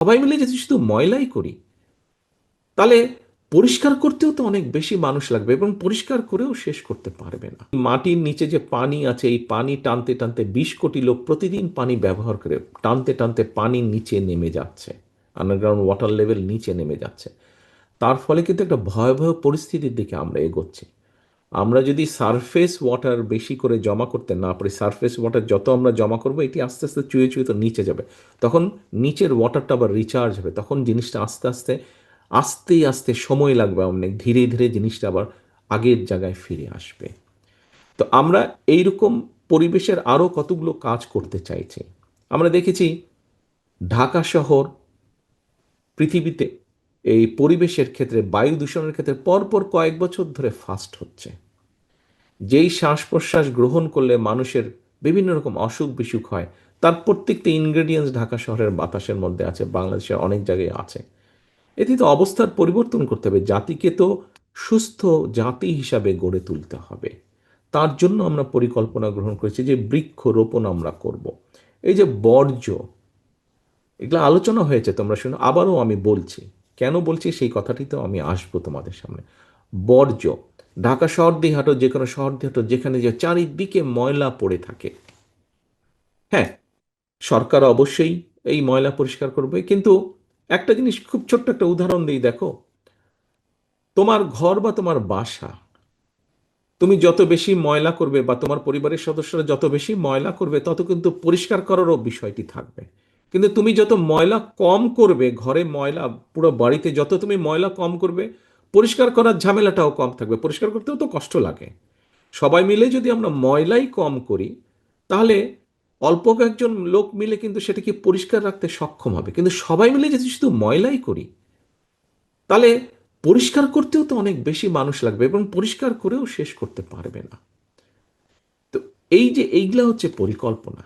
সবাই মিলে যদি শুধু ময়লাই করি, তাহলে পরিষ্কার করতেও তো অনেক বেশি মানুষ লাগবে এবং পরিষ্কার করেও শেষ করতে পারবে না। মাটির নিচে যে পানি আছে, এই পানি টানতে টানতে 20 কোটি লোক প্রতিদিন পানি ব্যবহার করে, টানতে টানতে পানি নিচে নেমে যাচ্ছে, আন্ডারগ্রাউন্ড ওয়াটার লেভেল নিচে নেমে যাচ্ছে। তার ফলে কিন্তু একটা ভয়াবহ পরিস্থিতির দিকে আমরা এগোচ্ছি। আমরা যদি সারফেস ওয়াটার বেশি করে জমা করতে না পারি, সারফেস ওয়াটার যত আমরা জমা করবো, এটি আস্তে আস্তে চুয়ে চুয়ে তো নিচে যাবে। তখন নিচের ওয়াটারটা আবার রিচার্জ হবে, তখন জিনিসটা আস্তে আস্তে আস্তে আস্তে সময় লাগবে, অনেক ধীরে ধীরে জিনিসটা আবার আগের জায়গায় ফিরে আসবে। তো আমরা এইরকম পরিবেশের আরও কতগুলো কাজ করতে চাইছি। আমরা দেখেছি ঢাকা শহর পৃথিবীতে এই পরিবেশের ক্ষেত্রে, বায়ু দূষণের ক্ষেত্রে পরপর কয়েক বছর ধরে ফার্স্ট হচ্ছে। যেই শ্বাস প্রশ্বাস গ্রহণ করলে মানুষের বিভিন্ন রকম অসুখ বিসুখ হয়, তার প্রত্যেকটা ইনগ্রেডিয়েন্টস ঢাকা শহরের বাতাসের মধ্যে আছে, বাংলাদেশের অনেক জায়গায় আছে। এটি তো অবস্থার পরিবর্তন করতে হবে, জাতিকে তো সুস্থ জাতি হিসাবে গড়ে তুলতে হবে। তার জন্য আমরা পরিকল্পনা গ্রহণ করেছি যে বৃক্ষরোপণ আমরা করব। এই যে বর্জ্য, এগুলো আলোচনা হয়েছে, তোমরা শুনো, আবারও আমি বলছি। কেন বলছি সেই কথাটি তো আমি আসবো তোমাদের সামনে। বর্জ্য, ঢাকা শহর দিয়ে হাঁটো, যে কোনো শহর দিয়ে হাঁটো, যেখানে যে চারিদিকে ময়লা পড়ে থাকে, হ্যাঁ, সরকার অবশ্যই এই ময়লা পরিষ্কার করবে, কিন্তু একটা জিনিস, খুব ছোট্ট একটা উদাহরণ দিই, দেখো, তোমার ঘর বা তোমার বাসা, তুমি যত বেশি ময়লা করবে বা তোমার পরিবারের সদস্যরা যত বেশি ময়লা করবে, তত কিন্তু পরিষ্কার করারও বিষয়টি থাকবে। কিন্তু তুমি যত ময়লা কম করবে, ঘরে ময়লা, পুরো বাড়িতে যত তুমি ময়লা কম করবে, পরিষ্কার করার ঝামেলাটাও কম থাকবে, পরিষ্কার করতেও তো কষ্ট লাগে। সবাই মিলে যদি আমরা ময়লাই কম করি, তাহলে অল্প কয়েকজন লোক মিলে কিন্তু সেটাকে পরিষ্কার রাখতে সক্ষম হবে। কিন্তু সবাই মিলে যদি শুধু ময়লাই করি, তাহলে পরিষ্কার করতেও তো অনেক বেশি মানুষ লাগবে এবং পরিষ্কার করেও শেষ করতে পারবে না। তো এই যে এইগুলা হচ্ছে পরিকল্পনা।